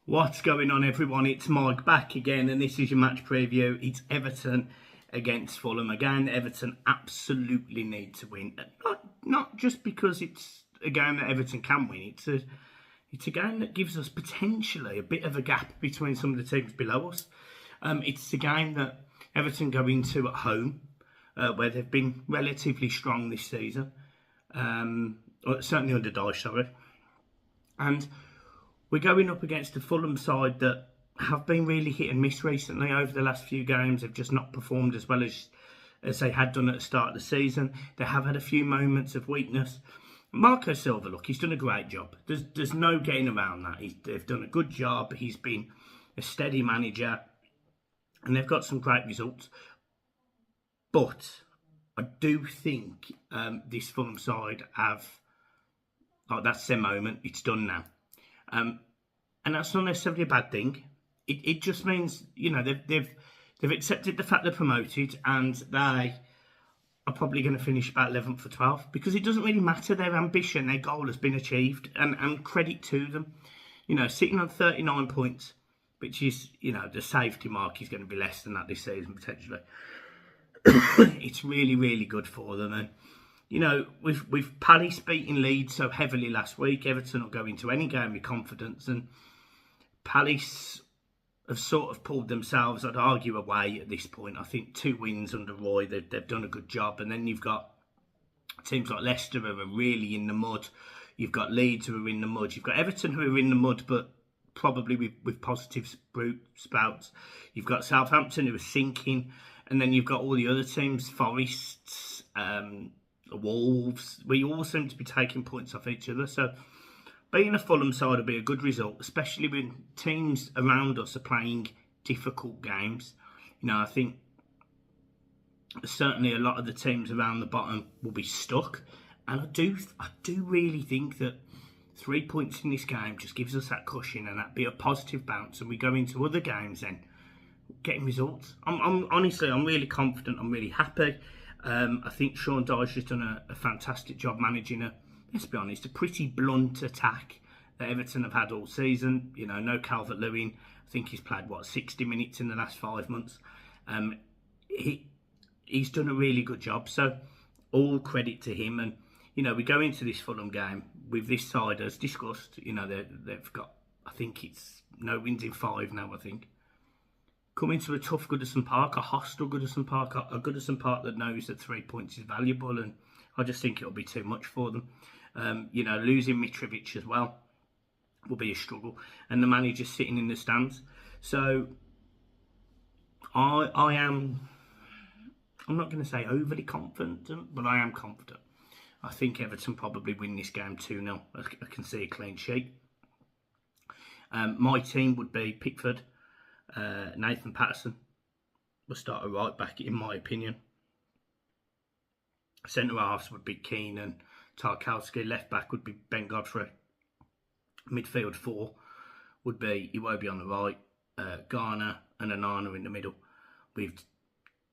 What's going on, everyone? It's Mike back again, and this is your match preview. It's Everton against Fulham. Again, Everton absolutely need to win. Not just because it's a game that Everton can win. It's a game that gives us potentially a bit of a gap between some of the teams below us. It's a game that Everton go into at home, where they've been relatively strong this season. Or certainly under Dyche, sorry. And we're going up against a Fulham side that have been really hit and miss recently over the last few games. They've just not performed as well as they had done at the start of the season. They have had a few moments of weakness. Marco Silva, look, he's done a great job. There's no getting around that. They've done a good job. He's been a steady manager, and they've got some great results. But I do think this Fulham side have... Oh, that's their moment. It's done now. And that's not necessarily a bad thing. It just means, you know, they've accepted the fact they're promoted, and they are probably going to finish about 11th or 12th, because it doesn't really matter. Their ambition, their goal has been achieved, and credit to them. You know, sitting on 39 points, which is, you know, the safety mark is going to be less than that this season potentially. It's really, really good for them. And you know, with Palace beating Leeds so heavily last week, Everton will go into any game with confidence, and Palace have sort of pulled themselves, I'd argue, away at this point. I think 2 wins under Roy, they've done a good job. And then you've got teams like Leicester who are really in the mud. You've got Leeds who are in the mud. You've got Everton who are in the mud, but probably with positive sprouts. You've got Southampton who are sinking. And then you've got all the other teams, Forests, Wolves. We all seem to be taking points off each other. So being a Fulham side will be a good result, especially when teams around us are playing difficult games. You know, I think certainly a lot of the teams around the bottom will be stuck. And I do really think that 3 points in this game just gives us that cushion and that bit of positive bounce, and we go into other games then getting results. I'm honestly, I'm really confident. I'm really happy. I think Sean Dyche has done a fantastic job managing let's be honest, a pretty blunt attack that Everton have had all season. You know, no Calvert-Lewin. I think he's played, 60 minutes in the last 5 months. He's done a really good job. So all credit to him. And, you know, we go into this Fulham game with this side, as discussed. You know, they've got, I think it's no wins in 5 now, I think. Coming to a tough Goodison Park, a hostile Goodison Park, a Goodison Park that knows that 3 points is valuable, and I just think it'll be too much for them. You know, losing Mitrovic as well will be a struggle, and the manager's sitting in the stands. So I'm not going to say overly confident, but I am confident. I think Everton probably win this game 2-0. I can see a clean sheet. My team would be Pickford. Nathan Patterson will start a right back, in my opinion. Centre halves would be Keane and Tarkowski. Left back would be Ben Godfrey. Midfield 4 would be Iwobi on the right, Garner and Onana in the middle, with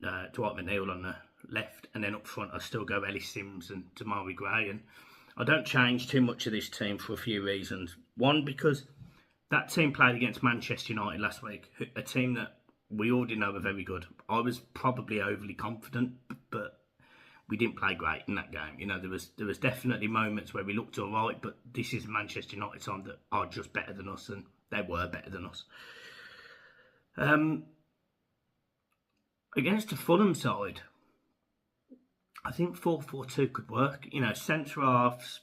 Dwight McNeil on the left. And then up front I still go Ellis Sims and Damari Gray. And I don't change too much of this team for a few reasons. One, because that team played against Manchester United last week, a team that we already know are very good. I was probably overly confident, but we didn't play great in that game. You know, there was definitely moments where we looked all right, but this is Manchester United team that are just better than us, and they were better than us. Against the Fulham side, I think 4-4-2 could work. You know, centre halves,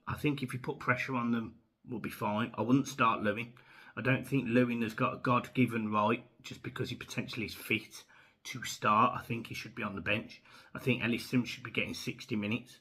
I think if you put pressure on them, will be fine. I wouldn't start Lewin. I don't think Lewin has got a God-given right just because he potentially is fit to start. I think he should be on the bench. I think Ellis Sims should be getting 60 minutes.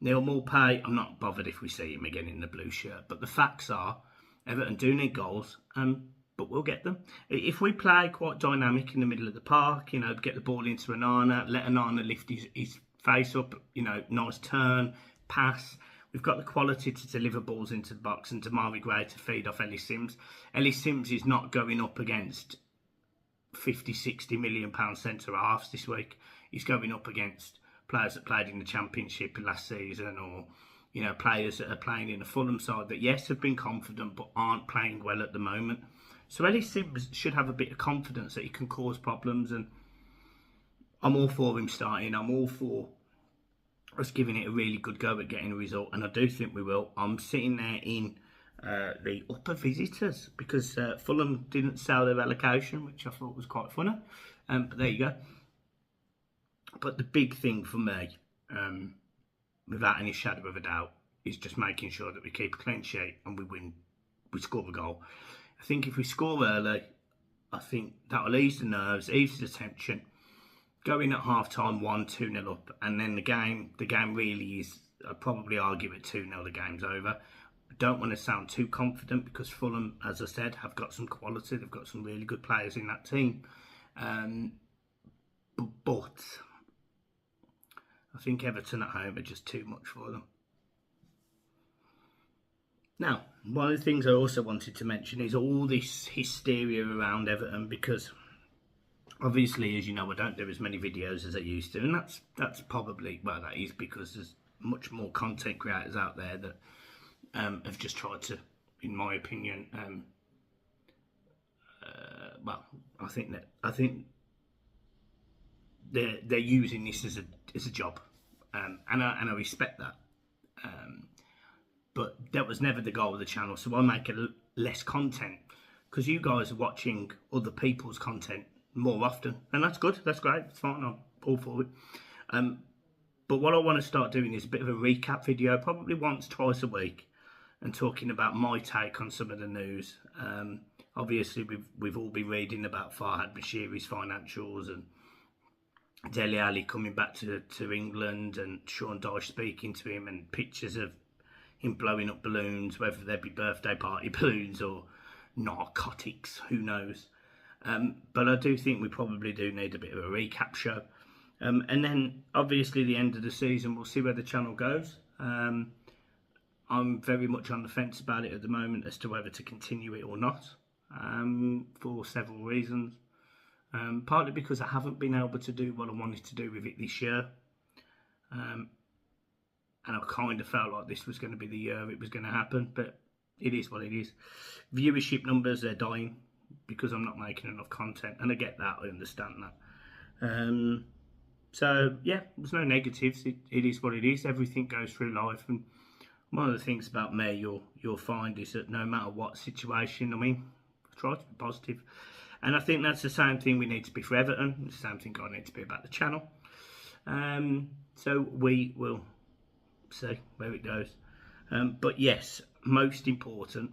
Neil Maupay, I'm not bothered if we see him again in the blue shirt. But the facts are, Everton do need goals, but we'll get them. If we play quite dynamic in the middle of the park, you know, get the ball into Onana, let Onana lift his face up, you know, nice turn, pass. We've got the quality to deliver balls into the box, and Damari Gray to feed off Ellis Sims. Ellis Sims is not going up against 50, 60 million pound centre halves this week. He's going up against players that played in the Championship last season, or, you know, players that are playing in the Fulham side that, yes, have been confident but aren't playing well at the moment. So Ellis Sims should have a bit of confidence that he can cause problems, and I'm all for him starting. I'm all for us giving it a really good go at getting a result, and I do think we will. I'm sitting there in the upper visitors because Fulham didn't sell their relegation, which I thought was quite funny. But there you go. But the big thing for me, without any shadow of a doubt, is just making sure that we keep a clean sheet and we win. We score a goal. I think if we score early, I think that'll ease the nerves, ease the tension. Going at half time 1-2-0 up, and then the game really is, I'd probably argue at 2-0 the game's over. I don't want to sound too confident because Fulham, as I said, have got some quality. They've got some really good players in that team. But I think Everton at home are just too much for them. Now, one of the things I also wanted to mention is all this hysteria around Everton, because obviously, as you know, I don't do as many videos as I used to, and that's probably, well, that is because there's much more content creators out there that have just tried to, in my opinion, well, I think they're using this as a job, and I respect that. But that was never the goal of the channel, so I make less content because you guys are watching other people's content more often, and that's good, that's great, it's fine, I'm all for it. But what I want to start doing is a bit of a recap video, probably once, twice a week, and talking about my take on some of the news. Obviously, we've all been reading about Farhad Bashiri's financials and Dele Alli coming back to England, and Sean Dyche speaking to him, and pictures of him blowing up balloons, whether they be birthday party balloons or narcotics, who knows. But I do think we probably do need a bit of a recap show. And then, obviously, the end of the season, we'll see where the channel goes. I'm very much on the fence about it at the moment as to whether to continue it or not, for several reasons. Partly because I haven't been able to do what I wanted to do with it this year. And I kind of felt like this was going to be the year it was going to happen, but it is what it is. Viewership numbers are dying because I'm not making enough content, and I get that, I understand that. So yeah, there's no negatives. It is what it is. Everything goes through life, and one of the things about me you'll find is that no matter what situation I'm in, I try to be positive. And I think that's the same thing we need to be for Everton. It's the same thing I need to be about the channel. So we will see where it goes. But yes, most important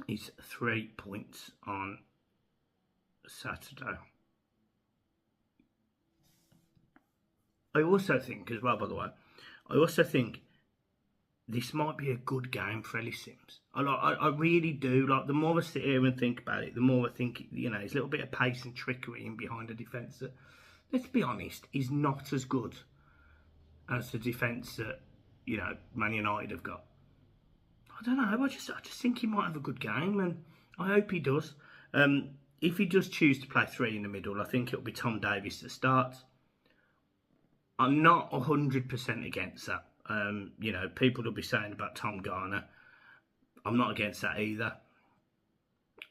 is 3 points on Saturday. I also think as well, by the way, I also think this might be a good game for Ellis Sims. I really do. Like, the more I sit here and think about it, the more I think, you know, there's a little bit of pace and trickery in behind a defence that, let's be honest, is not as good as the defence that, you know, Man United have got. I don't know. I just think he might have a good game, and I hope he does. If he does choose to play 3 in the middle, I think it'll be Tom Davies that starts. I'm not 100% against that. You know, people will be saying about Tom Garner. I'm not against that either.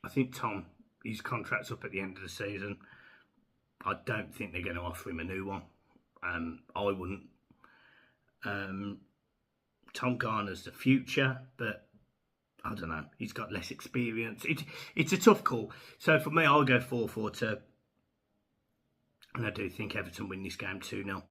I think Tom, his contract's up at the end of the season. I don't think they're going to offer him a new one. I wouldn't. Tom Garner's the future, but I don't know. He's got less experience. It's a tough call. So for me, I'll go 4-4-2. And I do think Everton win this game 2-0.